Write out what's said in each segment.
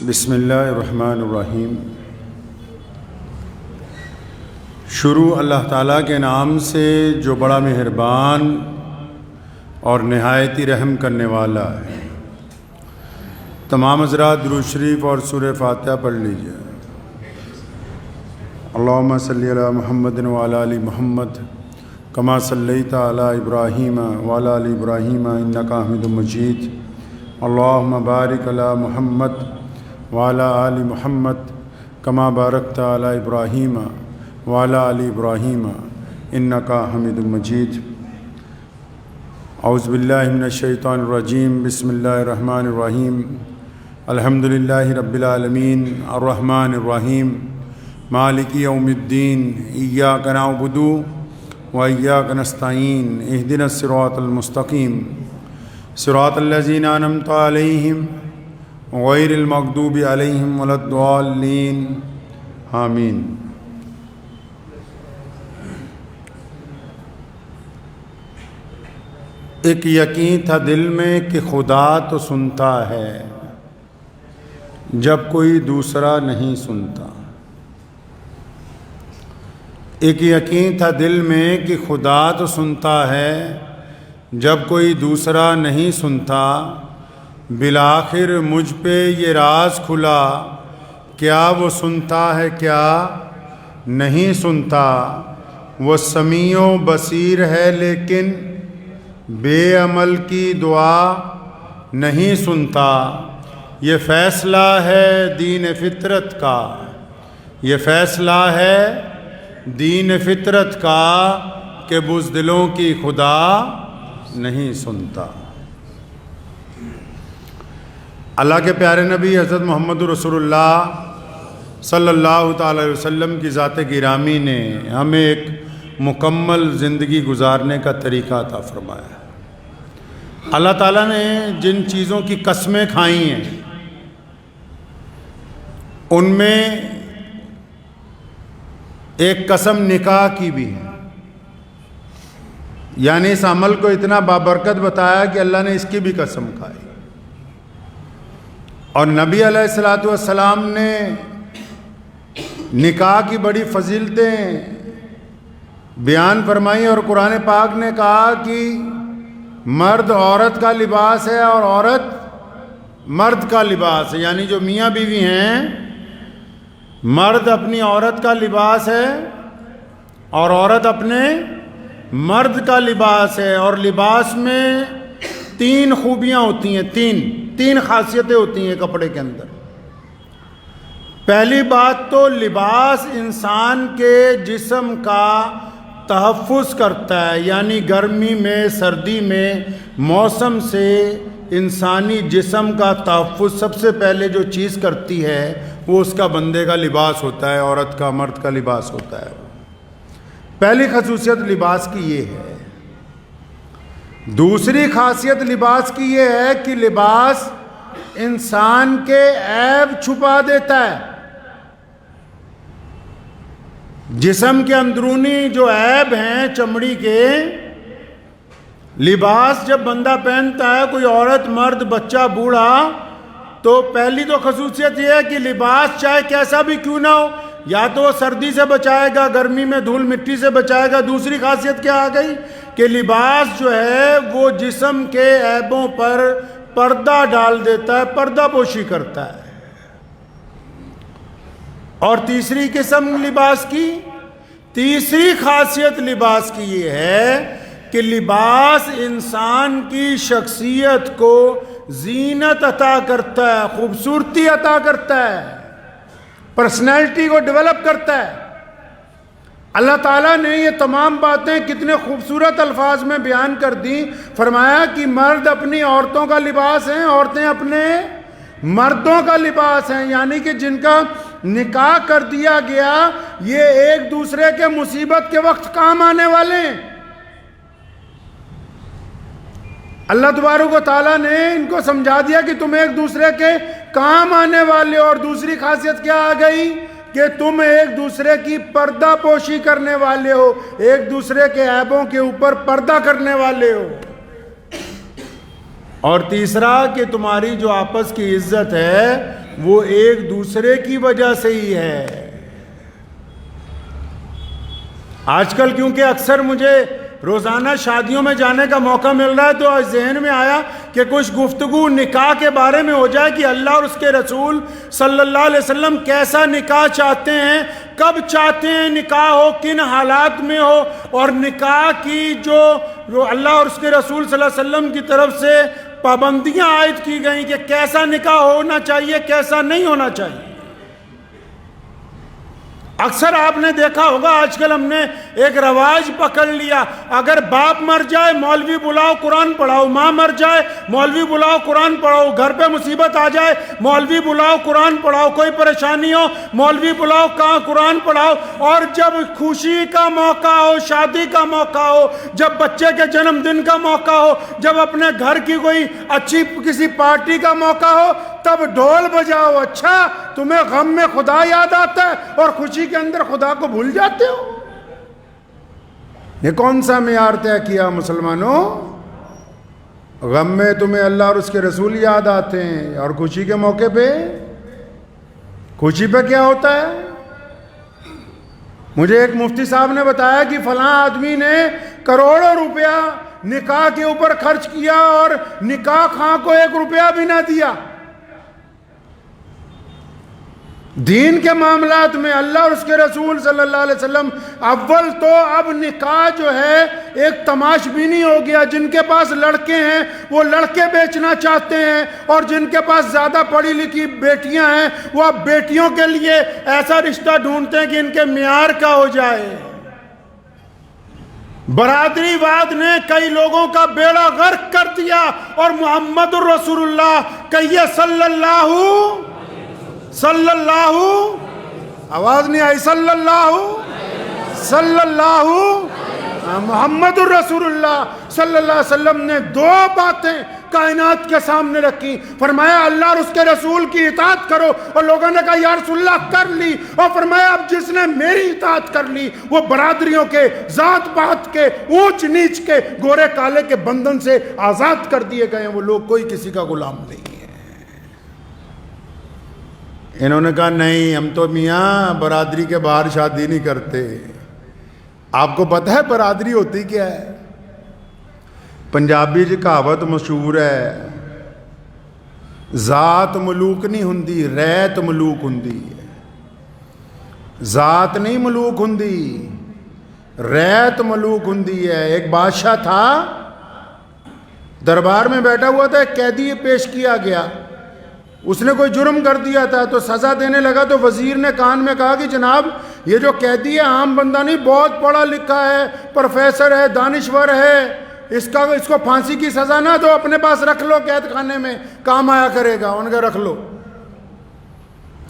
بسم اللہ الرحمن الرحیم۔ شروع اللہ تعالیٰ کے نام سے جو بڑا مہربان اور نہایت ہی رحم کرنے والا ہے۔ تمام حضرات درود شریف اور سورہ فاتحہ پڑھ لیجیے۔ اللہم صلی علی محمد وعلی آل محمد کما صلیت علی ابراہیم وعلی آل ابراہیم انک حمید مجید۔ اللہم بارک علی محمد وعلی آل محمد کما بارکت علی ابراہیم وعلی آل ابراہیم انک حمید مجید۔ اعوذ باللہ من الشیطان الرجیم، بسم اللہ الرحمن الرحیم۔ الحمدللہ رب العالمین الرحمن الرحیم مالک یوم الدین، ایاک نعبد و ایاک نستعین، اہدنا الصراط المستقیم، صراط الذین انعمت علیہم غیر المغضوب علیہم ولا الضالین، آمین۔ ایک یقین تھا دل میں کہ خدا تو سنتا ہے جب کوئی دوسرا نہیں سنتا۔ ایک یقین تھا دل میں کہ خدا تو سنتا ہے جب کوئی دوسرا نہیں سنتا۔ بالآخر مجھ پہ یہ راز کھلا، کیا وہ سنتا ہے کیا نہیں سنتا۔ وہ سمیع و بصیر ہے لیکن بے عمل کی دعا نہیں سنتا۔ یہ فیصلہ ہے دین فطرت کا، یہ فیصلہ ہے دین فطرت کا کہ بزدلوں کی خدا نہیں سنتا۔ اللہ کے پیارے نبی حضرت محمد رسول اللہ صلی اللہ تعالی وسلم کی ذات گرامی نے ہمیں ایک مکمل زندگی گزارنے کا طریقہ عطا فرمایا ہے۔ اللہ تعالیٰ نے جن چیزوں کی قسمیں کھائی ہیں ان میں ایک قسم نکاح کی بھی ہے، یعنی اس عمل کو اتنا بابرکت بتایا کہ اللہ نے اس کی بھی قسم کھائی۔ اور نبی علیہ الصلوۃ والسلام نے نکاح کی بڑی فضیلتیں بیان فرمائی، اور قرآن پاک نے کہا کہ مرد عورت کا لباس ہے اور عورت مرد کا لباس ہے، یعنی جو میاں بیوی ہیں مرد اپنی عورت کا لباس ہے اور عورت اپنے مرد کا لباس ہے۔ اور لباس میں تین خوبیاں ہوتی ہیں، تین خاصیتیں ہوتی ہیں کپڑے کے اندر۔ پہلی بات تو لباس انسان کے جسم کا تحفظ کرتا ہے، یعنی گرمی میں سردی میں موسم سے انسانی جسم کا تحفظ سب سے پہلے جو چیز کرتی ہے وہ اس کا بندے کا لباس ہوتا ہے، عورت کا مرد کا لباس ہوتا ہے۔ پہلی خصوصیت لباس کی یہ ہے۔ دوسری خاصیت لباس کی یہ ہے کہ لباس انسان کے عیب چھپا دیتا ہے۔ جسم کے اندرونی جو عیب ہیں چمڑی کے، لباس جب بندہ پہنتا ہے، کوئی عورت مرد بچہ بوڑھا، تو پہلی تو خصوصیت یہ ہے کہ لباس چاہے کیسا بھی کیوں نہ ہو، یا تو وہ سردی سے بچائے گا، گرمی میں دھول مٹی سے بچائے گا۔ دوسری خاصیت کیا آ گئی کہ لباس جو ہے وہ جسم کے عیبوں پر پردہ ڈال دیتا ہے، پردہ پوشی کرتا ہے۔ اور تیسری قسم لباس کی، تیسری خاصیت لباس کی یہ ہے کہ لباس انسان کی شخصیت کو زینت عطا کرتا ہے، خوبصورتی عطا کرتا ہے، پرسنالٹی کو ڈیولپ کرتا ہے۔ اللہ تعالیٰ نے یہ تمام باتیں کتنے خوبصورت الفاظ میں بیان کر دی۔ فرمایا کہ مرد اپنی عورتوں کا لباس ہیں، عورتیں اپنے مردوں کا لباس ہیں، یعنی کہ جن کا نکاح کر دیا گیا یہ ایک دوسرے کے مصیبت کے وقت کام آنے والے ہیں۔ اللہ تبارک و تعالیٰ نے ان کو سمجھا دیا کہ تم ایک دوسرے کے کام آنے والے ہو۔ اور دوسری خاصیت کیا آ گئی کہ تم ایک دوسرے کی پردہ پوشی کرنے والے ہو، ایک دوسرے کے عیبوں کے اوپر پردہ کرنے والے ہو۔ اور تیسرا کہ تمہاری جو آپس کی عزت ہے وہ ایک دوسرے کی وجہ سے ہی ہے۔ آج کل کیونکہ اکثر مجھے روزانہ شادیوں میں جانے کا موقع مل رہا ہے تو آج ذہن میں آیا کہ کچھ گفتگو نکاح کے بارے میں ہو جائے کہ اللہ اور اس کے رسول صلی اللہ علیہ وسلم کیسا نکاح چاہتے ہیں، کب چاہتے ہیں نکاح ہو، کن حالات میں ہو، اور نکاح کی جو اللہ اور اس کے رسول صلی اللہ علیہ وسلم کی طرف سے پابندیاں عائد کی گئیں کہ کیسا نکاح ہونا چاہیے، کیسا نہیں ہونا چاہیے۔ اکثر آپ نے دیکھا ہوگا آج کل ہم نے ایک رواج پکڑ لیا، اگر باپ مر جائے مولوی بلاؤ قرآن پڑھاؤ، ماں مر جائے مولوی بلاؤ قرآن پڑھاؤ، گھر پہ مصیبت آ جائے مولوی بلاؤ قرآن پڑھاؤ، کوئی پریشانی ہو مولوی بلاؤ کہاں قرآن پڑھاؤ، اور جب خوشی کا موقع ہو، شادی کا موقع ہو، جب بچے کے جنم دن کا موقع ہو، جب اپنے گھر کی کوئی اچھی کسی پارٹی کا موقع ہو، تب ڈھول بجاؤ۔ اچھا تمہیں غم میں خدا یاد آتا ہے اور خوشی کے اندر خدا کو بھول جاتے ہو؟ یہ کون سا معیار طے کیا مسلمانوں؟ غم میں تمہیں اللہ اور اس کے رسول یاد آتے ہیں، اور خوشی کے موقع پہ خوشی پہ کیا ہوتا ہے؟ مجھے ایک مفتی صاحب نے بتایا کہ فلاں آدمی نے کروڑوں روپیہ نکاح کے اوپر خرچ کیا اور نکاح خواہ کو 1 روپیہ بھی نہ دیا۔ دین کے معاملات میں اللہ اور اس کے رسول صلی اللہ علیہ وسلم اول تو اب نکاح جو ہے ایک تماش بینی ہو گیا۔ جن کے پاس لڑکے ہیں وہ لڑکے بیچنا چاہتے ہیں، اور جن کے پاس زیادہ پڑھی لکھی بیٹیاں ہیں وہ اب بیٹیوں کے لیے ایسا رشتہ ڈھونڈتے ہیں کہ ان کے معیار کا ہو جائے۔ برادری واد نے کئی لوگوں کا بیڑا غرق کر دیا، اور محمد الرسول اللہ کہیے صلی اللہ آواز نہیں آئی، صلی اللہ محمد الرسول اللہ صلی اللہ علیہ وسلم نے 2 باتیں کائنات کے سامنے رکھی۔ فرمایا اللہ اور اس کے رسول کی اطاعت کرو، اور لوگوں نے کہا یا رسول اللہ کر لی، اور فرمایا اب جس نے میری اطاعت کر لی وہ برادریوں کے، ذات پات کے، اونچ نیچ کے، گورے کالے کے بندھن سے آزاد کر دیے گئے ہیں، وہ لوگ کوئی کسی کا غلام نہیں ہے۔ انہوں نے کہا نہیں ہم تو میاں برادری کے باہر شادی نہیں کرتے۔ آپ کو پتہ ہے برادری ہوتی کیا ہے؟ پنجابی کہاوت مشہور ہے، ذات ملوک نہیں ہندی، ریت ملوک ہندی ہے۔ ذات نہیں ملوک ہندی، ریت ملوک ہندی ہے۔ ایک بادشاہ تھا، دربار میں بیٹھا ہوا تھا، ایک قیدی پیش کیا گیا، اس نے کوئی جرم کر دیا تھا تو سزا دینے لگا، تو وزیر نے کان میں کہا کہ جناب یہ جو قیدی ہے عام بندہ نہیں، بہت پڑھا لکھا ہے، پروفیسر ہے، دانشور ہے، اس کو پھانسی کی سزا نہ دو، اپنے پاس رکھ لو، قید خانے میں کام آیا کرے گا۔ ان کا رکھ لو۔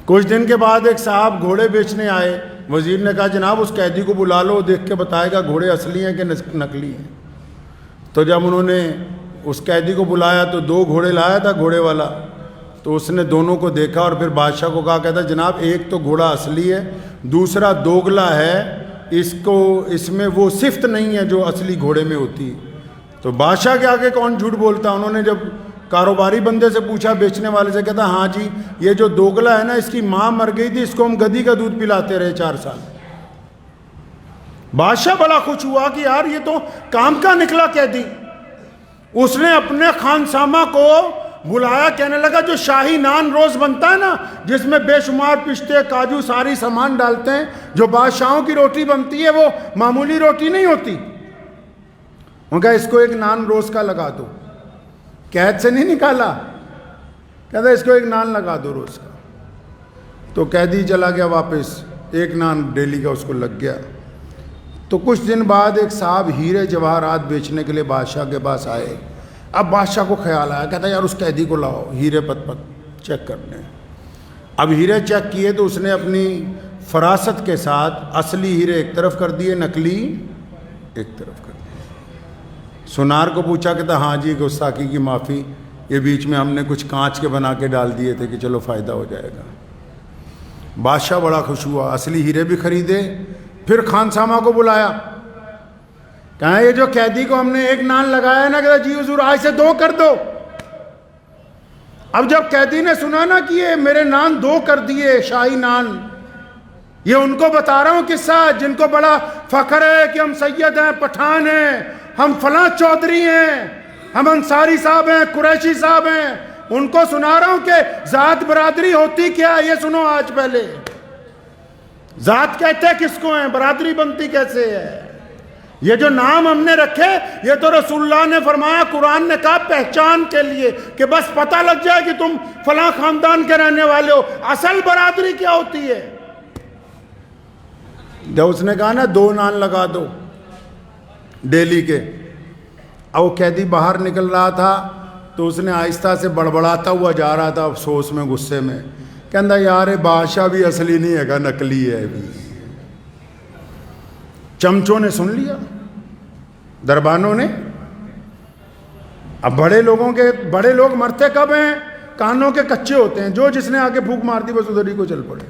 کچھ دن کے بعد ایک صاحب گھوڑے بیچنے آئے، وزیر نے کہا جناب اس قیدی کو بلا لو، دیکھ کے بتائے گا گھوڑے اصلی ہیں کہ نقلی ہیں۔ تو جب انہوں نے اس قیدی کو بلایا تو 2 گھوڑے لایا تھا گھوڑے والا، تو اس نے دونوں کو دیکھا اور پھر بادشاہ کو کہا، کہتا جناب ایک تو گھوڑا اصلی ہے، دوسرا دوگلا ہے، اس میں وہ صفت نہیں ہے جو اصلی گھوڑے میں ہوتی۔ تو بادشاہ کے آگے کون جھوٹ بولتا؟ انہوں نے جب کاروباری بندے سے پوچھا، بیچنے والے سے، کہتا ہاں جی یہ جو دوگلا ہے نا اس کی ماں مر گئی تھی، اس کو ہم گدھی کا دودھ پلاتے رہے 4 سال۔ بادشاہ بڑا خوش ہوا کہ یار یہ تو کام کا نکلا قیدی۔ اس نے اپنے خانسامہ کو بلایا، کہنے لگا جو شاہی نان روز بنتا ہے نا جس میں بے شمار پستے کاجو ساری سامان ڈالتے ہیں، جو بادشاہوں کی روٹی بنتی ہے وہ معمولی روٹی نہیں ہوتی۔ ان کا اس کو ایک نان روز کا لگا دو، قید سے نہیں نکالا، کہتا اس کو ایک نان لگا دو روز کا۔ تو قیدی چلا گیا واپس، ایک نان ڈیلی کا اس کو لگ گیا۔ تو کچھ دن بعد ایک صاحب ہیرے جواہرات بیچنے کے لیے بادشاہ کے پاس آئے۔ اب بادشاہ کو خیال آیا، کہتا یار اس قیدی کو لاؤ ہیرے پت چیک کرنے۔ اب ہیرے چیک کیے تو اس نے اپنی فراست کے ساتھ اصلی ہیرے ایک طرف کر دیے، نقلی ایک طرف کر دیے۔ سونار کو پوچھا، کہتا ہاں جی گستاخی کی معافی، یہ بیچ میں ہم نے کچھ کانچ کے بنا کے ڈال دیے تھے کہ چلو فائدہ ہو جائے گا۔ بادشاہ بڑا خوش ہوا، اصلی ہیرے بھی خریدے، پھر خانسامہ کو بلایا، کہا یہ جو قیدی کو ہم نے ایک نان لگایا ہے نا، کہتا جی حضور آج سے 2 کر دو۔ اب جب قیدی نے سنا نا کہ یہ میرے نان 2 کر دیے شاہی نان، یہ ان کو بتا رہا ہوں قصہ جن کو بڑا فخر ہے کہ ہم سید ہیں، پٹھان ہیں، ہم فلاں چودھری ہیں، ہم انصاری صاحب ہیں، قریشی صاحب ہیں، ان کو سنا رہا ہوں کہ ذات برادری ہوتی کیا ہے، یہ سنو آج پہلے۔ ذات کہتے کس کو ہیں، برادری بنتی کیسے ہے؟ یہ جو نام ہم نے رکھے یہ تو رسول اللہ نے فرمایا، قرآن نے کہا پہچان کے لیے، کہ بس پتہ لگ جائے کہ تم فلاں خاندان کے رہنے والے ہو۔ اصل برادری کیا ہوتی ہے؟ جب اس نے کہا نا 2 نان لگا دو ڈیلی کے، اب وہ قیدی باہر نکل رہا تھا تو اس نے آہستہ سے بڑبڑاتا ہوا جا رہا تھا افسوس میں، غصے میں، کہندا یار بادشاہ بھی اصلی نہیں ہے گا، نکلی ہے بھی۔ چمچوں نے سن لیا، دربانوں نے۔ اب بڑے لوگ مرتے کب ہیں؟ کانوں کے کچے ہوتے ہیں، جو جس نے آگے پھونک مار دی بس ادھر ہی کو چل پڑے۔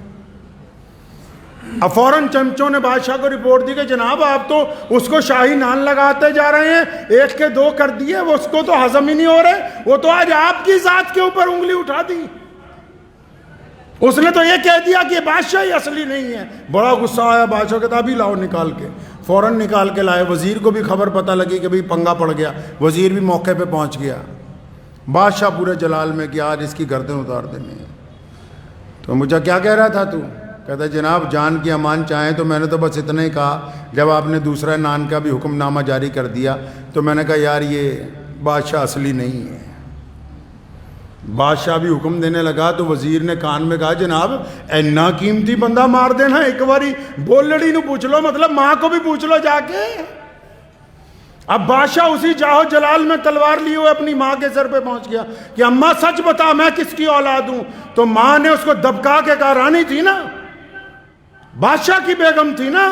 اب فوراً چمچوں نے بادشاہ کو رپورٹ دی کہ جناب آپ تو اس کو شاہی نان لگاتے جا رہے ہیں، 1 کے 2 کر دیے، وہ اس کو تو ہضم ہی نہیں ہو رہے، وہ تو آج آپ کی ذات کے اوپر انگلی اٹھا دی۔ اس نے تو یہ کہہ دیا کہ بادشاہ ہی اصلی نہیں ہے۔ بڑا غصہ آیا بادشاہ، کہتا ابھی لاؤ نکال کے، فوراً نکال کے لائے۔ وزیر کو بھی خبر پتہ لگی کہ بھئی پنگا پڑ گیا، وزیر بھی موقع پہ پہنچ گیا۔ بادشاہ پورے جلال میں کہ آج اس کی گردن اتار دینی ہے۔ تو مجھے کیا کہہ رہا تھا تو؟ کہتا جناب جان کی امان چاہیں تو میں نے تو بس اتنا ہی کہا، جب آپ نے دوسرا نان کا بھی حکم نامہ جاری کر دیا تو میں نے کہا یار یہ بادشاہ اصلی نہیں ہے۔ بادشاہ بھی حکم دینے لگا تو وزیر نے کان میں کہا جناب اینا قیمتی بندہ مار دینا، ایک باری بول لڑی نو پوچھ لو، مطلب ماں کو بھی پوچھ لو جا کے۔ اب بادشاہ اسی جاہو جلال میں تلوار لیے ہوئے اپنی ماں کے سر پہ پہنچ گیا کہ اماں سچ بتا میں کس کی اولاد ہوں؟ تو ماں نے اس کو دبکا کے کہا، رانی تھی نا، بادشاہ کی بیگم تھی نا،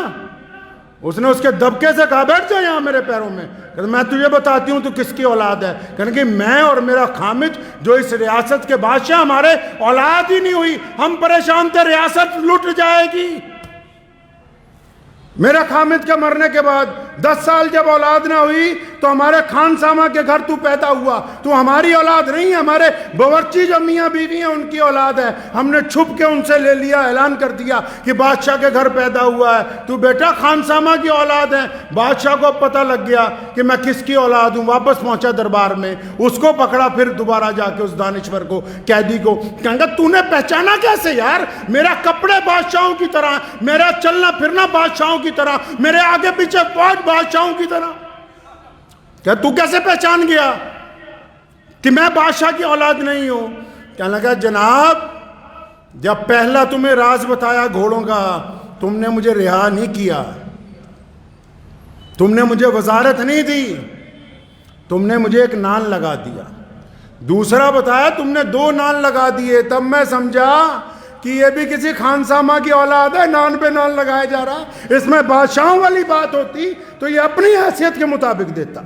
اس نے اس کے دبکے سے کہا بیٹھ جا یہاں میرے پیروں میں، میں تجھے بتاتی ہوں تو کس کی اولاد ہے۔ کہنے کہ میں اور میرا خامد جو اس ریاست کے بادشاہ، ہمارے اولاد ہی نہیں ہوئی، ہم پریشان تھے ریاست لٹ جائے گی۔ میرا خامد کے مرنے کے بعد 10 سال جب اولاد نہ ہوئی تو ہمارے خان سامہ کے گھر تو پیدا ہوا، تو ہماری اولاد نہیں ہے، ہمارے باورچی جو میاں بیوی ہیں ان کی اولاد ہے، ہم نے چھپ کے ان سے لے لیا، اعلان کر دیا کہ بادشاہ کے گھر پیدا ہوا ہے، تو بیٹا خان سامہ کی اولاد ہے۔ بادشاہ کو پتہ لگ گیا کہ میں کس کی اولاد ہوں، واپس پہنچا دربار میں، اس کو پکڑا، پھر دوبارہ جا کے اس دانشور کو، قیدی کو، کہنے گا تو نے پہچانا کیسے یار؟ میرا کپڑے بادشاہوں کی طرح، میرا چلنا پھرنا بادشاہوں کی طرح، میرے آگے پیچھے فوج بادشاہوں کی طرح، کہ تو کیسے پہچان گیا کہ میں بادشاہ کی اولاد نہیں ہوں؟ کہنے لگا جناب جب پہلا تمہیں راز بتایا گھوڑوں کا، تم نے مجھے رہا نہیں کیا، تم نے مجھے وزارت نہیں دی، تم نے مجھے 1 نان لگا دیا۔ دوسرا بتایا تم نے 2 نان لگا دیے، تب میں سمجھا کہ یہ بھی کسی خانسامہ کی اولاد ہے، نان پہ نان لگایا جا رہا۔ اس میں بادشاہوں والی بات ہوتی تو یہ اپنی حیثیت کے مطابق دیتا۔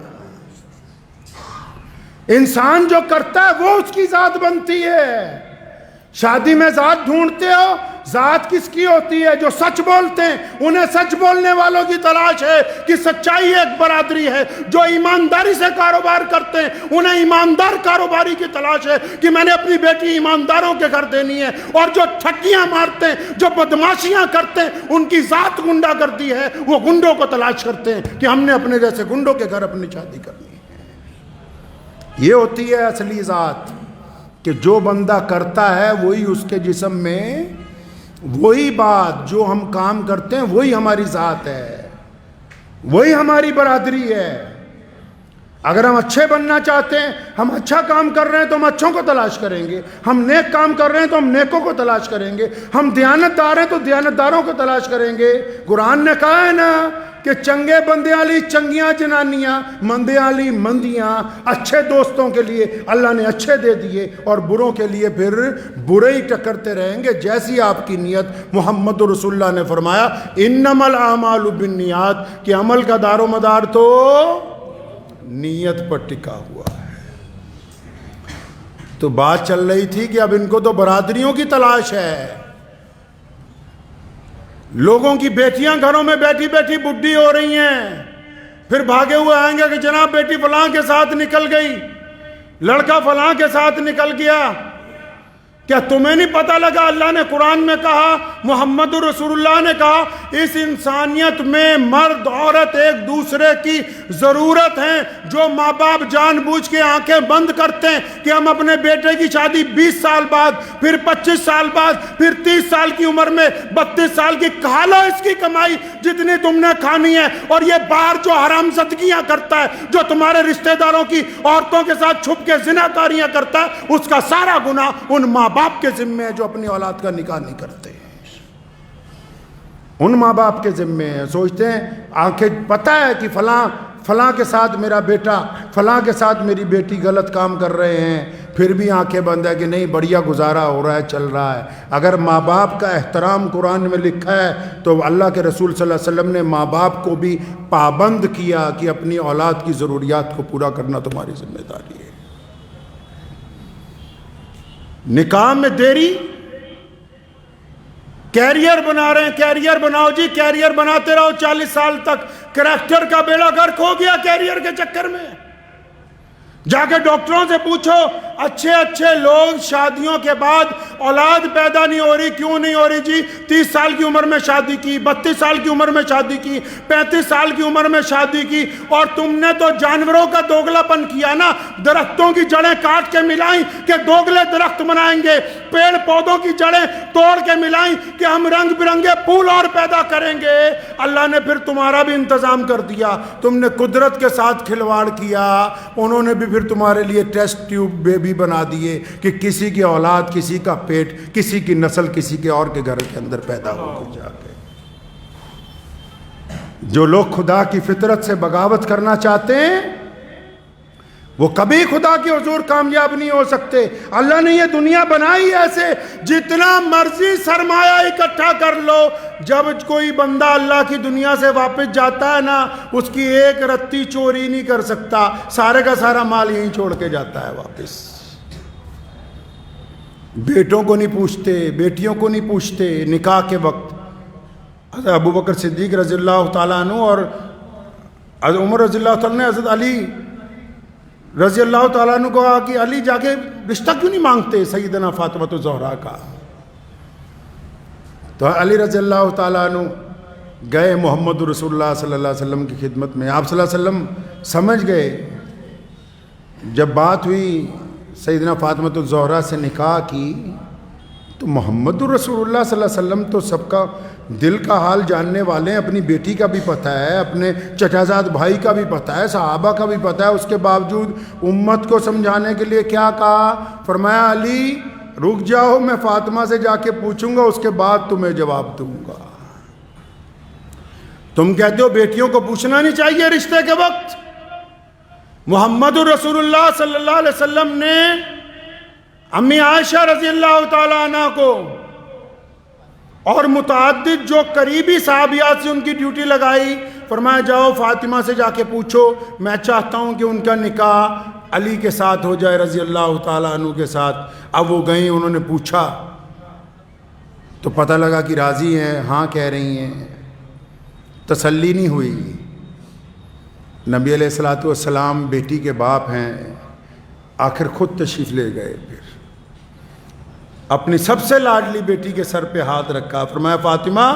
انسان جو کرتا ہے وہ اس کی ذات بنتی ہے۔ شادی میں ذات ڈھونڈتے ہو، ذات کس کی ہوتی ہے؟ جو سچ بولتے ہیں، انہیں سچ بولنے والوں کی تلاش ہے کہ سچائی ایک برادری ہے۔ جو ایمانداری سے کاروبار کرتے ہیں، انہیں ایماندار کاروباری کی تلاش ہے کہ میں نے اپنی بیٹی ایمانداروں کے گھر دینی ہے۔ اور جو ٹھگیاں مارتے ہیں، جو بدماشیاں کرتے ہیں، ان کی ذات گنڈا گردی ہے، وہ گنڈوں کو تلاش کرتے ہیں کہ ہم نے اپنے جیسے گنڈوں کے گھر اپنی شادی کرنی ہے۔ یہ ہوتی ہے اصلی ذات، کہ جو بندہ کرتا ہے وہی اس کے جسم میں، وہی بات جو ہم کام کرتے ہیں وہی ہماری ذات ہے، وہی ہماری برادری ہے۔ اگر ہم اچھے بننا چاہتے ہیں، ہم اچھا کام کر رہے ہیں تو ہم اچھوں کو تلاش کریں گے، ہم نیک کام کر رہے ہیں تو ہم نیکوں کو تلاش کریں گے، ہم دیانتدار ہیں تو دیانتداروں کو تلاش کریں گے۔ قرآن نے کہا ہے نا کہ چنگے بندے والی چنگیاں جنانیاں، مندے والی مندیاں، اچھے دوستوں کے لیے اللہ نے اچھے دے دیے اور بروں کے لیے پھر برے ہی ٹکرتے رہیں گے، جیسی آپ کی نیت۔ محمد رسول اللہ نے فرمایا انما الاعمال بالنیات، کہ عمل کا دار و مدار تو نیت پر ٹکا ہوا ہے۔ تو بات چل رہی تھی کہ اب ان کو تو برادریوں کی تلاش ہے۔ لوگوں کی بیٹیاں گھروں میں بیٹھی بیٹھی بڈھی ہو رہی ہیں، پھر بھاگے ہوئے آئیں گے کہ جناب بیٹی فلاں کے ساتھ نکل گئی، لڑکا فلاں کے ساتھ نکل گیا، کیا تمہیں نہیں پتہ لگا اللہ نے قرآن میں کہا، محمد رسول اللہ نے کہا، اس انسانیت میں مرد عورت ایک دوسرے کی ضرورت ہے۔ جو ماں باپ جان بوجھ کے آنکھیں بند کرتے ہیں کہ ہم اپنے بیٹے کی شادی 20 سال بعد، پھر 25 سال بعد، پھر 30 سال کی عمر میں، 32 سال کی، کھا لو اس کی کمائی جتنی تم نے کھانی ہے۔ اور یہ باہر جو حرام زدگیاں کرتا ہے، جو تمہارے رشتہ داروں کی عورتوں کے ساتھ چھپ کے زناکاریاں کرتا ہے، اس کا سارا گناہ ان ماں باپ کے ذمے ہے جو اپنی اولاد کا نکاح نہیں کرتے۔ ان ماں باپ کے ذمے ہیں۔ سوچتے ہیں آنکھیں پتہ ہے کہ فلاں کے ساتھ میرا بیٹا، فلاں کے ساتھ میری بیٹی غلط کام کر رہے ہیں، پھر بھی آنکھیں بند ہے کہ نہیں بڑھیا گزارا ہو رہا ہے، چل رہا ہے۔ اگر ماں باپ کا احترام قرآن میں لکھا ہے تو اللہ کے رسول صلی اللہ علیہ وسلم نے ماں باپ کو بھی پابند کیا کہ اپنی اولاد کی ضروریات کو پورا کرنا تمہاری ذمہ داری ہے۔ نکاح میں دیری، کیریئر بنا رہے ہیں، کیریئر بناؤ جی، کیریئر بناتے رہو 40 سال تک، کریکٹر کا بیڑا غرق ہو گیا کیریئر کے چکر میں۔ جا کے ڈاکٹروں سے پوچھو، اچھے لوگ شادیوں کے بعد اولاد پیدا نہیں ہو رہی، کیوں نہیں ہو رہی جی؟ 30 سال کی عمر میں شادی کی، 32 سال کی عمر میں شادی کی، 35 سال کی عمر میں شادی کی، اور تم نے تو جانوروں کا دوگلا پن کیا نا، درختوں کی جڑیں کاٹ کے ملائیں کہ دوگلے درخت بنائیں گے، پیڑ پودوں کی جڑیں توڑ کے ملائیں کہ ہم رنگ برنگے پھول اور پیدا کریں گے۔ اللہ نے پھر تمہارا بھی انتظام کر دیا، تم نے قدرت کے ساتھ کھلواڑ کیا، انہوں نے بھی پھر تمہارے لیے ٹیسٹ ٹیوب بیبی بنا دیے کہ کسی کی اولاد، کسی کا پیٹ، کسی کی نسل کسی کے اور کے گھر کے اندر پیدا ہو جا کے۔ جو لوگ خدا کی فطرت سے بغاوت کرنا چاہتے ہیں وہ کبھی خدا کے حضور کامیاب نہیں ہو سکتے۔ اللہ نے یہ دنیا بنائی ایسے، جتنا مرضی سرمایہ اکٹھا کر لو، جب کوئی بندہ اللہ کی دنیا سے واپس جاتا ہے نا، اس کی ایک رتی چوری نہیں کر سکتا، سارے کا سارا مال یہیں چھوڑ کے جاتا ہے واپس۔ بیٹوں کو نہیں پوچھتے، بیٹیوں کو نہیں پوچھتے۔ نکاح کے وقت حضرت ابو بکر صدیق رضی اللہ تعالیٰ عنہ اور حضرت عمر رضی اللہ تعالیٰ نے حضرت علی رضی اللہ تعالیٰ عنہ کو کہا کہ علی جا کے رشتہ کیوں نہیں مانگتے سیدنا فاطمہ الزہرا کا؟ تو علی رضی اللہ تعالیٰ عنہ گئے محمد رسول اللہ صلی اللہ علیہ وسلم کی خدمت میں۔ آپ صلی اللہ علیہ وسلم سمجھ گئے، جب بات ہوئی سیدنا فاطمہ الزہرا سے نکاح کی تو محمد رسول اللہ صلی اللہ علیہ وسلم تو سب کا دل کا حال جاننے والے ہیں، اپنی بیٹی کا بھی پتہ ہے، اپنے چچا زاد بھائی کا بھی پتہ ہے، صحابہ کا بھی پتہ ہے، اس کے باوجود امت کو سمجھانے کے لیے کیا کہا؟ فرمایا علی رک جاؤ، میں فاطمہ سے جا کے پوچھوں گا، اس کے بعد تمہیں جواب دوں گا۔ تم کہتے ہو بیٹیوں کو پوچھنا نہیں چاہیے رشتے کے وقت؟ محمد رسول اللہ صلی اللہ علیہ وسلم نے امی عائشہ رضی اللہ تعالیٰ عنہ کو اور متعدد جو قریبی صحابیات سے ان کی ڈیوٹی لگائی، فرمایا جاؤ فاطمہ سے جا کے پوچھو، میں چاہتا ہوں کہ ان کا نکاح علی کے ساتھ ہو جائے رضی اللہ تعالیٰ عنہ کے ساتھ۔ اب وہ گئیں، انہوں نے پوچھا تو پتہ لگا کہ راضی ہیں، ہاں کہہ رہی ہیں، تسلی نہیں ہوئی۔ نبی علیہ الصلوۃ والسلام بیٹی کے باپ ہیں، آخر خود تشریف لے گئے، پھر اپنی سب سے لاڈلی بیٹی کے سر پہ ہاتھ رکھا، فرمایا فاطمہ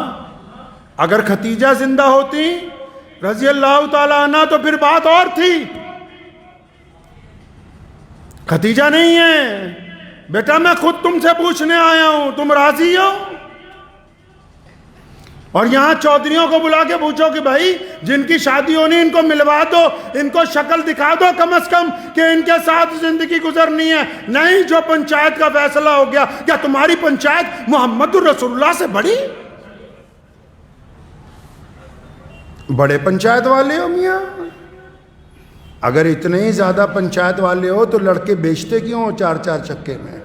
اگر ختیجہ زندہ ہوتی رضی اللہ تعالیٰ عنہ تو پھر بات اور تھی، ختیجہ نہیں ہے، بیٹا میں خود تم سے پوچھنے آیا ہوں، تم راضی ہو؟ اور یہاں چودھریوں کو بلا کے پوچھو کہ بھائی جن کی شادی ہونی ان کو ملوا دو، ان کو شکل دکھا دو کم از کم کہ ان کے ساتھ زندگی گزرنی ہے۔ نہیں، جو پنچایت کا فیصلہ ہو گیا، کیا تمہاری پنچایت محمد رسول اللہ سے بڑی؟ بڑے پنچایت والے ہو میاں، اگر اتنے ہی زیادہ پنچایت والے ہو تو لڑکے بیچتے کیوں ہو 4-4 چکے میں؟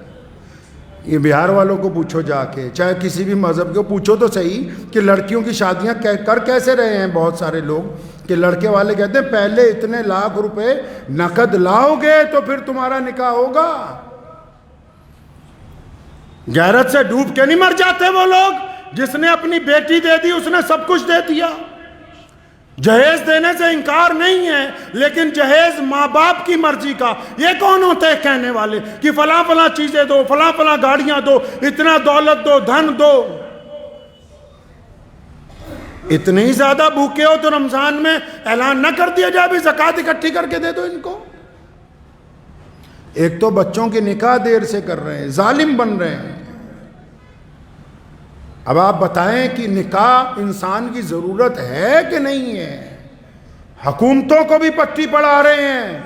یہ بہار والوں کو پوچھو جا کے، چاہے کسی بھی مذہب کو پوچھو تو صحیح کہ لڑکیوں کی شادیاں کر کیسے رہے ہیں بہت سارے لوگ، کہ لڑکے والے کہتے ہیں پہلے اتنے لاکھ روپے نقد لاؤ گے تو پھر تمہارا نکاح ہوگا۔ غیرت سے ڈوب کے نہیں مر جاتے وہ لوگ، جس نے اپنی بیٹی دے دی اس نے سب کچھ دے دیا۔ جہیز دینے سے انکار نہیں ہے، لیکن جہیز ماں باپ کی مرضی کا۔ یہ کون ہوتے ہیں کہنے والے کہ فلاں فلاں چیزیں دو، فلاں فلاں گاڑیاں دو، اتنا دولت دو، دھن دو؟ اتنے ہی زیادہ بھوکے ہو تو رمضان میں اعلان نہ کر دیا جائے بھی زکوٰۃ اکٹھی کر کے دے دو ان کو۔ ایک تو بچوں کی نکاح دیر سے کر رہے ہیں، ظالم بن رہے ہیں۔ اب آپ بتائیں کہ نکاح انسان کی ضرورت ہے کہ نہیں ہے؟ حکومتوں کو بھی پٹی پڑھا رہے ہیں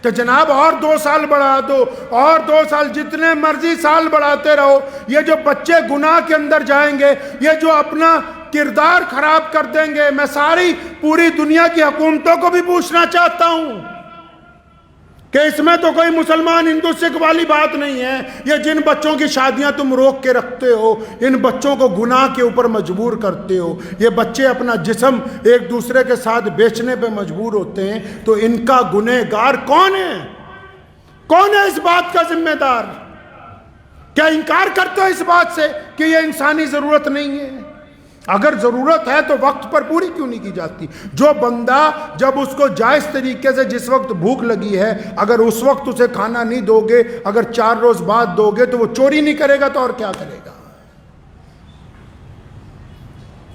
کہ جناب اور 2 سال بڑھا دو، اور 2 سال، جتنے مرضی سال بڑھاتے رہو۔ یہ جو بچے گناہ کے اندر جائیں گے، یہ جو اپنا کردار خراب کر دیں گے، میں پوری دنیا کی حکومتوں کو بھی پوچھنا چاہتا ہوں کہ اس میں تو کوئی مسلمان ہندو سکھ والی بات نہیں ہے۔ یہ جن بچوں کی شادیاں تم روک کے رکھتے ہو، ان بچوں کو گناہ کے اوپر مجبور کرتے ہو، یہ بچے اپنا جسم ایک دوسرے کے ساتھ بیچنے پہ مجبور ہوتے ہیں، تو ان کا گنہگار کون ہے؟ کون ہے اس بات کا ذمہ دار؟ کیا انکار کرتے ہو اس بات سے کہ یہ انسانی ضرورت نہیں ہے؟ اگر ضرورت ہے تو وقت پر پوری کیوں نہیں کی جاتی؟ جو بندہ جب اس کو جائز طریقے سے جس وقت بھوک لگی ہے، اگر اس وقت اسے کھانا نہیں دو گے، اگر 4 روز بعد دو گے تو وہ چوری نہیں کرے گا تو اور کیا کرے گا؟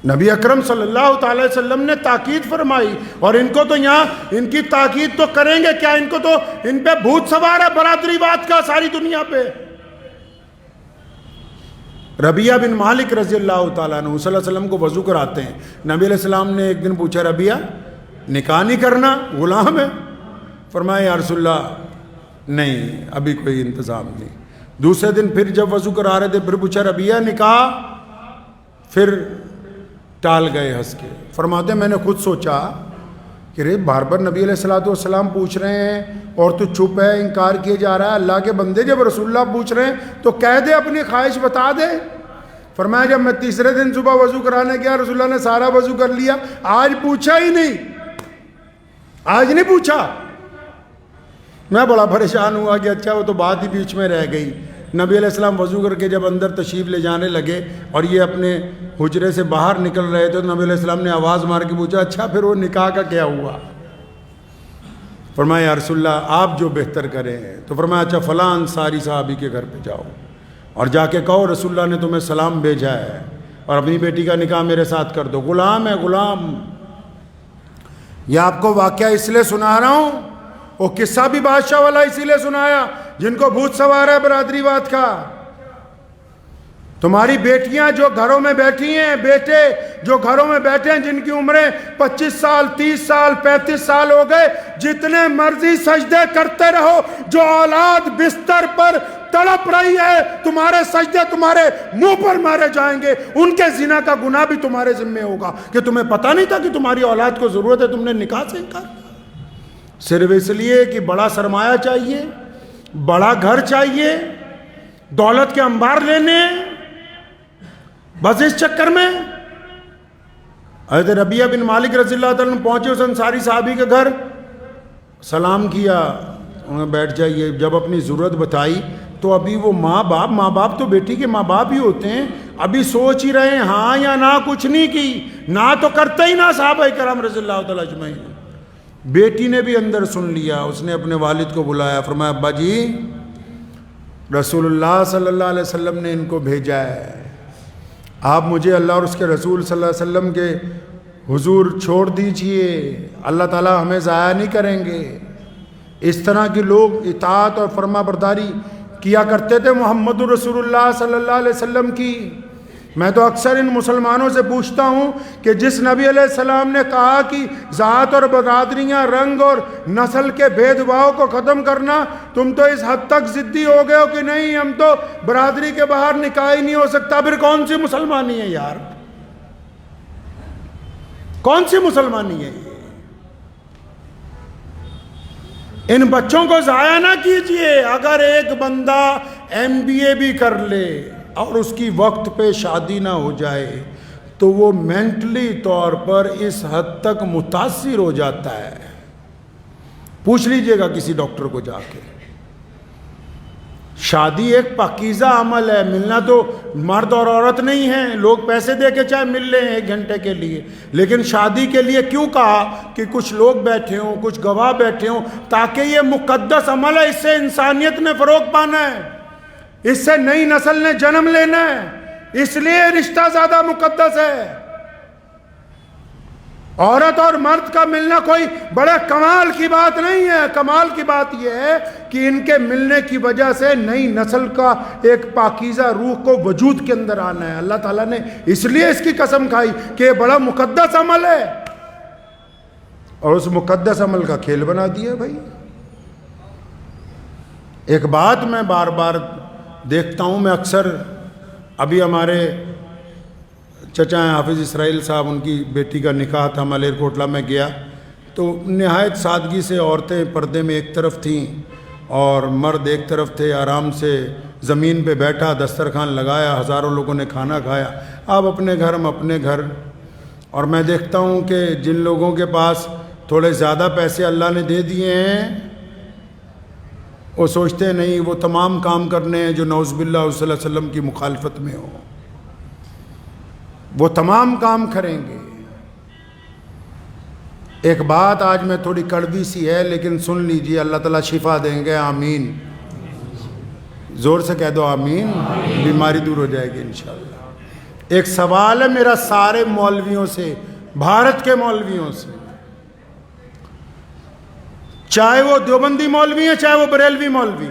نبی اکرم صلی اللہ تعالی وسلم نے تاکید فرمائی، اور ان کو تو یہاں ان کی تاکید تو کریں گے کیا؟ ان کو تو ان پہ بھوت سوار ہے برادری واد کا ساری دنیا پہ۔ ربیہ بن مالک رضی اللہ تعالیٰ عنہ صلی اللہ علیہ وسلم کو وضو کراتے ہیں۔ نبی علیہ السلام نے ایک دن پوچھا، ربیہ نکاح نہیں کرنا، غلام ہے؟ فرمایا یا رسول اللہ نہیں، ابھی کوئی انتظام نہیں۔ دوسرے دن پھر جب وضو کرا رہے تھے، پھر پوچھا ربیہ نکاح؟ پھر ٹال گئے ہنس کے۔ فرماتے ہیں میں نے خود سوچا کہ رے بار بار نبی علیہ السلام پوچھ رہے ہیں اور تو چپ ہے، انکار کیے جا رہا ہے۔ اللہ کے بندے جب رسول اللہ پوچھ رہے ہیں تو کہہ دے، اپنی خواہش بتا دے۔ فرمایا جب میں تیسرے دن صبح وضو کرانے گیا، رسول اللہ نے سارا وضو کر لیا، آج پوچھا ہی نہیں، آج نہیں پوچھا۔ میں بڑا پریشان ہوا کہ اچھا وہ تو بات ہی بیچ میں رہ گئی۔ نبی علیہ السلام وضو کر کے جب اندر تشریف لے جانے لگے اور یہ اپنے حجرے سے باہر نکل رہے تھے، تو نبی علیہ السلام نے آواز مار کے پوچھا اچھا پھر وہ نکاح کا کیا ہوا؟ فرمایا یا رسول اللہ آپ جو بہتر کریں۔ تو فرمایا اچھا فلاں انصاری صحابی کے گھر پہ جاؤ اور جا کے کہو رسول اللہ نے تمہیں سلام بھیجا ہے اور اپنی بیٹی کا نکاح میرے ساتھ کر دو۔ غلام ہے غلام۔ یہ آپ کو واقعہ اس لیے سنا رہا ہوں، وہ قصہ بھی بادشاہ والا اسی لیے سنایا جن کو بھوت سوار ہے برادری واد کا۔ تمہاری بیٹیاں جو گھروں میں بیٹھی ہیں، بیٹے جو گھروں میں بیٹھے ہیں، جن کی عمریں 25 سال 30 سال 35 سال ہو گئے، جتنے مرضی سجدے کرتے رہو، جو اولاد بستر پر تڑپ رہی ہے، تمہارے سجدے تمہارے منہ پر مارے جائیں گے، ان کے زنا کا گناہ بھی تمہارے ذمہ ہوگا کہ تمہیں پتہ نہیں تھا کہ تمہاری اولاد کو ضرورت ہے، تم نے نکاح سے انکار کیا صرف اس لیے کہ بڑا سرمایہ چاہیے، بڑا گھر چاہیے، دولت کے انبار لینے، بس اس چکر میں۔ حضرت ربیہ بن مالک رضی اللہ تعالیٰ عنہ پہنچے اس انصاری صحابی کے گھر، سلام کیا، انہیں بیٹھ جائیے۔ جب اپنی ضرورت بتائی تو ابھی وہ ماں باپ تو بیٹی کے ماں باپ ہی ہوتے ہیں، ابھی سوچ ہی رہے ہیں ہاں یا نہ، کچھ نہیں کی، نہ تو کرتے ہی نہ صحابہ کرام رضی اللہ تعالیٰ اجمعین۔ بیٹی نے بھی اندر سن لیا، اس نے اپنے والد کو بلایا، فرمایا ابا جی رسول اللہ صلی اللہ علیہ وسلم نے ان کو بھیجا ہے، آپ مجھے اللہ اور اس کے رسول صلی اللہ علیہ وسلم کے حضور چھوڑ دیجئے، اللہ تعالیٰ ہمیں ضائع نہیں کریں گے۔ اس طرح کے لوگ اطاعت اور فرما برداری کیا کرتے تھے محمد رسول اللہ صلی اللہ علیہ وسلم کی۔ میں تو اکثر ان مسلمانوں سے پوچھتا ہوں کہ جس نبی علیہ السلام نے کہا کہ ذات اور برادریاں، رنگ اور نسل کے بھید بھاؤ کو ختم کرنا، تم تو اس حد تک ضدی ہو گئے ہو کہ نہیں ہم تو برادری کے باہر نکاح ہی نہیں ہو سکتا، پھر کون سی مسلمانی ہے یار؟ کون سی مسلمانی ہے یہ؟ ان بچوں کو ضائع نہ کیجئے۔ اگر ایک بندہ MBA بھی کر لے اور اس کی وقت پہ شادی نہ ہو جائے تو وہ مینٹلی طور پر اس حد تک متاثر ہو جاتا ہے، پوچھ لیجئے گا کسی ڈاکٹر کو جا کے۔ شادی ایک پاکیزہ عمل ہے. ملنا تو مرد اور عورت نہیں ہے، لوگ پیسے دے کے چاہے مل لیں 1 گھنٹے کے لیے، لیکن شادی کے لیے کیوں کہا کہ کچھ لوگ بیٹھے ہوں، کچھ گواہ بیٹھے ہوں، تاکہ یہ مقدس عمل ہے، اس سے انسانیت نے فروغ پانا ہے، اس سے نئی نسل نے جنم لینا ہے، اس لیے رشتہ زیادہ مقدس ہے. عورت اور مرد کا ملنا کوئی بڑے کمال کی بات نہیں ہے. کمال کی بات یہ ہے کہ ان کے ملنے کی وجہ سے نئی نسل کا ایک پاکیزہ روح کو وجود کے اندر آنا ہے. اللہ تعالیٰ نے اس لیے اس کی قسم کھائی کہ یہ بڑا مقدس عمل ہے، اور اس مقدس عمل کا کھیل بنا دیا. بھائی ایک بات میں بار بار دیکھتا ہوں، میں اکثر، ابھی ہمارے چچا ہیں حافظ اسرائیل صاحب، ان کی بیٹی کا نکاح تھا، ملیر کوٹلہ میں گیا تو نہایت سادگی سے عورتیں پردے میں ایک طرف تھیں اور مرد ایک طرف تھے. آرام سے زمین پہ بیٹھا، دسترخوان لگایا، ہزاروں لوگوں نے کھانا کھایا. آپ اپنے گھر، ہم اپنے گھر. اور میں دیکھتا ہوں کہ جن لوگوں کے پاس تھوڑے زیادہ پیسے اللہ نے دے دیے ہیں، وہ سوچتے نہیں وہ تمام کام کرنے ہیں جو نعوذ باللہ صلی اللہ علیہ وسلم کی مخالفت میں ہو، وہ تمام کام کریں گے. ایک بات آج میں تھوڑی کڑوی سی ہے لیکن سن لیجئے، اللہ تعالیٰ شفا دیں گے، آمین. زور سے کہہ دو آمین. بیماری دور ہو جائے گی انشاءاللہ. ایک سوال ہے میرا سارے مولویوں سے، بھارت کے مولویوں سے، چاہے وہ دیوبندی مولوی ہیں، چاہے وہ بریلوی مولوی،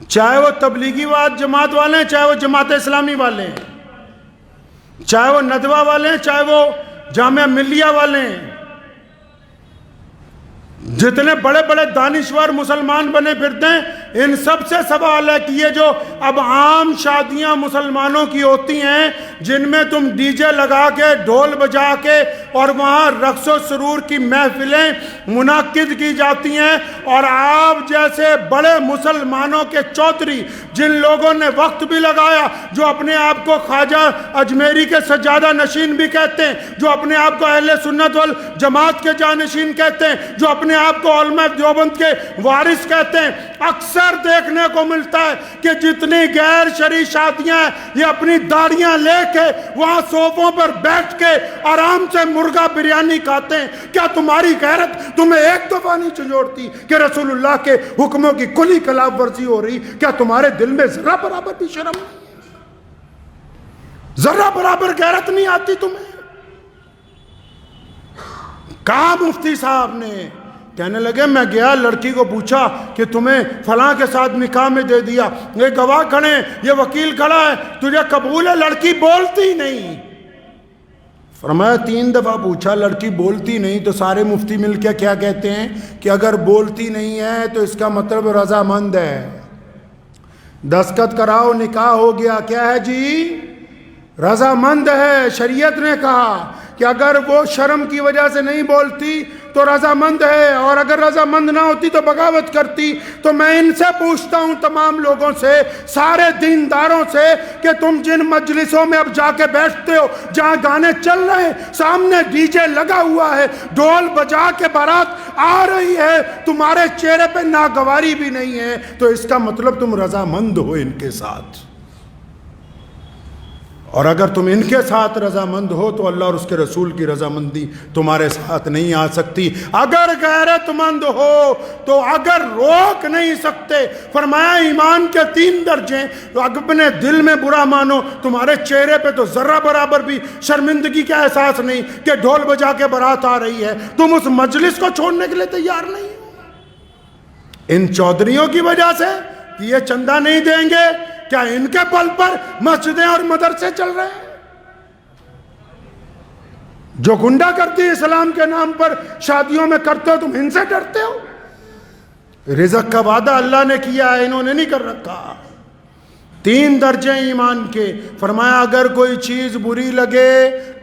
چاہے وہ تبلیغی جماعت والے ہیں، چاہے وہ جماعت اسلامی والے ہیں، چاہے وہ ندوہ والے ہیں، چاہے وہ جامعہ ملیہ والے ہیں، جتنے بڑے بڑے دانشور مسلمان بنے پھرتے ہیں، ان سب سے سوال ہے کہ یہ جو اب عام شادیاں مسلمانوں کی ہوتی ہیں جن میں تم ڈی جے لگا کے، ڈھول بجا کے، اور وہاں رقص و سرور کی محفلیں منعقد کی جاتی ہیں، اور آپ جیسے بڑے مسلمانوں کے چودھری جن لوگوں نے وقت بھی لگایا، جو اپنے آپ کو خواجہ اجمیری کے سجادہ نشین بھی کہتے ہیں، جو اپنے آپ کو اہل سنت والجماعت کے جانشین کہتے ہیں، جو اپنے آپ کو علماء دیوبند کے وارث کہتے ہیں، اکثر دیکھنے کو ملتا ہے کہ جتنی غیر شرعی شادیاں ہیں، یہ اپنی داڑیاں لے کے وہاں صوفوں پر بیٹھ کے آرام سے مرغا بریانی کھاتے ہیں. کیا تمہاری غیرت تمہیں ایک دفعہ نہیں چنجوڑتی کہ رسول اللہ کے حکموں کی کلی خلاف ورزی ہو رہی؟ کیا تمہارے دل میں ذرہ برابر بھی شرم نہیں، ذرہ برابر غیرت نہیں آتی تمہیں؟ کہا مفتی صاحب نے، کہنے لگے میں گیا، لڑکی کو پوچھا کہ تمہیں فلاں کے ساتھ نکاح میں دے دیا، یہ گواہ کھڑے ہیں، یہ وکیل کھڑا ہے، تجھے قبول ہے؟ لڑکی بولتی نہیں. فرمایا 3 دفعہ پوچھا، لڑکی بولتی نہیں، تو سارے مفتی مل کے کیا کہتے ہیں کہ اگر بولتی نہیں ہے تو اس کا مطلب رضامند ہے. دستخط کراؤ، نکاح ہو گیا. کیا ہے جی؟ رضامند ہے. شریعت نے کہا کہ اگر وہ شرم کی وجہ سے نہیں بولتی تو رضامند ہے، اور اگر رضامند نہ ہوتی تو بغاوت کرتی. تو میں ان سے پوچھتا ہوں، تمام لوگوں سے، سارے دینداروں سے، کہ تم جن مجلسوں میں اب جا کے بیٹھتے ہو جہاں گانے چل رہے ہیں، سامنے ڈی جے لگا ہوا ہے، ڈھول بجا کے بارات آ رہی ہے، تمہارے چہرے پہ ناگواری بھی نہیں ہے، تو اس کا مطلب تم رضامند ہو ان کے ساتھ. اور اگر تم ان کے ساتھ رضامند ہو تو اللہ اور اس کے رسول کی رضامندی تمہارے ساتھ نہیں آ سکتی. اگر غیرت مند ہو تو اگر روک نہیں سکتے. فرمایا ایمان کے 3 درجے، اپنے دل میں برا مانو، تمہارے چہرے پہ تو ذرہ برابر بھی شرمندگی کا احساس نہیں کہ ڈھول بجا کے بارات آ رہی ہے، تم اس مجلس کو چھوڑنے کے لیے تیار نہیں ہو. ان چودھریوں کی وجہ سے کہ یہ چندہ نہیں دیں گے، کیا ان کے پل پر مسجدیں اور مدرسے چل رہے ہیں؟ جو گنڈا کرتی اسلام کے نام پر شادیوں میں کرتے ہو، تم ان سے ڈرتے ہو؟ رزق کا وعدہ اللہ نے کیا ہے، انہوں نے نہیں کر رکھا. 3 درجے ایمان کے. فرمایا اگر کوئی چیز بری لگے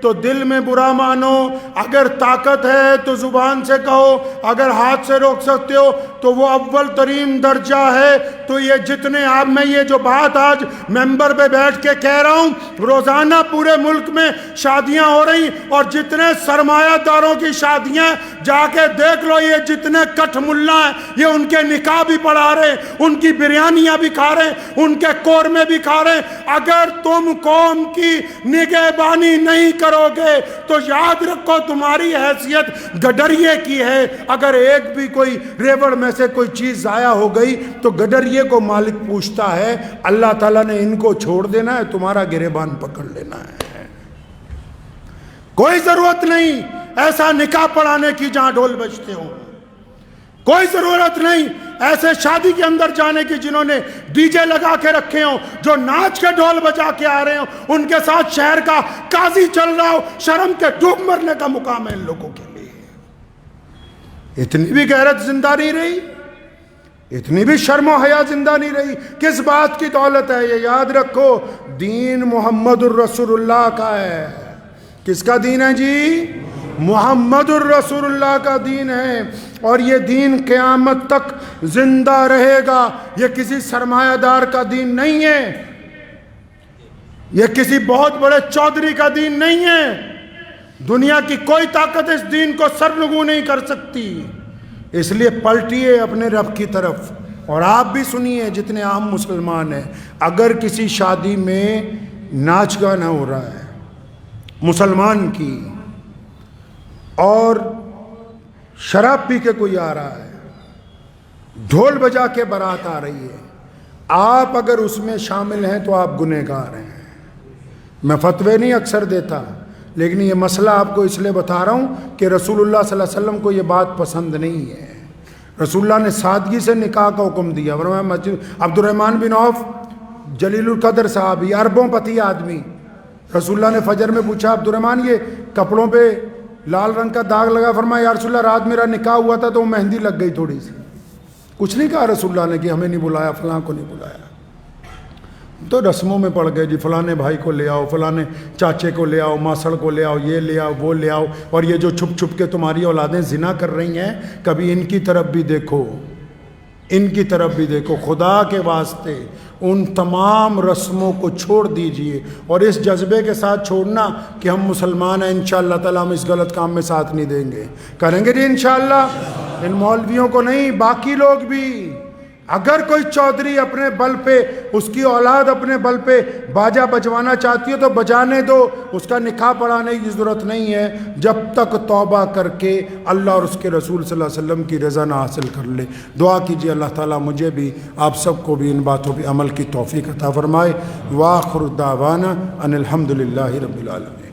تو دل میں برا مانو، اگر طاقت ہے تو زبان سے کہو، اگر ہاتھ سے روک سکتے ہو تو وہ اول ترین درجہ ہے. تو یہ جتنے آپ، میں یہ جو بات آج ممبر پہ بیٹھ کے کہہ رہا ہوں، روزانہ پورے ملک میں شادیاں ہو رہی، اور جتنے سرمایہ داروں کی شادیاں جا کے دیکھ لو، یہ جتنے کٹھ ملا ہیں یہ ان کے نکاح بھی پڑھا رہے، ان کی بریانیاں بھی کھا رہے، ان کے قورمے بھی کھا رہے. اگر تم قوم کی نگہبانی نہیں کرو گے تو یاد رکھو تمہاری حیثیت گڈریے کی ہے. اگر ایک بھی کوئی ریوڑ میں سے کوئی چیز ضائع ہو گئی تو گڈریے کو مالک پوچھتا ہے. اللہ تعالیٰ نے ان کو چھوڑ دینا ہے، تمہارا گریبان پکڑ لینا ہے. کوئی ضرورت نہیں ایسا نکاح پڑھانے کی جہاں ڈھول بجتے ہوں، کوئی ضرورت نہیں ایسے شادی کے اندر جانے کی جنہوں نے ڈی جے لگا کے رکھے ہوں، جو ناچ کے ڈھول بجا کے آ رہے ہوں، ان کے ساتھ شہر کا قاضی چل رہا ہو. شرم کے ڈوب مرنے کا مقام ہے ان لوگوں کے لیے. اتنی بھی غیرت زندہ نہیں رہی، اتنی بھی شرم و حیا زندہ نہیں رہی. کس بات کی دولت ہے یہ یاد رکھو، دین محمد الرسول اللہ کا ہے. کس کا دین ہے جی؟ محمد الرسول اللہ کا دین ہے، اور یہ دین قیامت تک زندہ رہے گا. یہ کسی سرمایہ دار کا دین نہیں ہے، یہ کسی بہت بڑے چودھری کا دین نہیں ہے. دنیا کی کوئی طاقت اس دین کو سرنگو نہیں کر سکتی. اس لیے پلٹیے اپنے رب کی طرف. اور آپ بھی سنیے جتنے عام مسلمان ہیں، اگر کسی شادی میں ناچ گانا ہو رہا ہے مسلمان کی، اور شراب پی کے کوئی آ رہا ہے، ڈھول بجا کے بارات آ رہی ہے، آپ اگر اس میں شامل ہیں تو آپ گنہگار ہیں. میں فتوے نہیں اکثر دیتا، لیکن یہ مسئلہ آپ کو اس لیے بتا رہا ہوں کہ رسول اللہ صلی اللہ علیہ وسلم کو یہ بات پسند نہیں ہے. رسول اللہ نے سادگی سے نکاح کا حکم دیا. فرمایا مسجد عبد الرحمن بن عوف جلیل القدر صحابی، اربوں پتی آدمی، رسول اللہ نے فجر میں پوچھا عبد الرحمن یہ کپڑوں پہ لال رنگ کا داغ لگا. فرمایا یا رسول اللہ رات میرا نکاح ہوا تھا تو مہندی لگ گئی تھوڑی سی. کچھ نہیں کہا رسول اللہ نے کہ ہمیں نہیں بلایا، فلاں کو نہیں بلایا. تو رسموں میں پڑ گئے جی، فلانے بھائی کو لے آؤ، فلانے چاچے کو لے آؤ، ماسڑ کو لے آؤ، یہ لے آؤ، وہ لے آؤ. اور یہ جو چھپ چھپ کے تمہاری اولادیں زنا کر رہی ہیں، کبھی ان کی طرف بھی دیکھو، ان کی طرف بھی دیکھو. خدا کے واسطے ان تمام رسموں کو چھوڑ دیجئے، اور اس جذبے کے ساتھ چھوڑنا کہ ہم مسلمان ہیں، انشاءاللہ تعالیٰ ہم اس غلط کام میں ساتھ نہیں دیں گے. کریں گے جی انشاءاللہ. ان مولویوں کو نہیں، باقی لوگ بھی. اگر کوئی چودھری اپنے بل پہ، اس کی اولاد اپنے بل پہ باجا بجوانا چاہتی ہے تو بجانے دو، اس کا نکاح پڑھانے کی ضرورت نہیں ہے جب تک توبہ کر کے اللہ اور اس کے رسول صلی اللہ علیہ وسلم کی رضا نہ حاصل کر لے. دعا کیجیے اللہ تعالیٰ مجھے بھی آپ سب کو بھی ان باتوں پہ عمل کی توفیق عطا فرمائے. وآخر دعوانا ان الحمد للہ رب العالمین.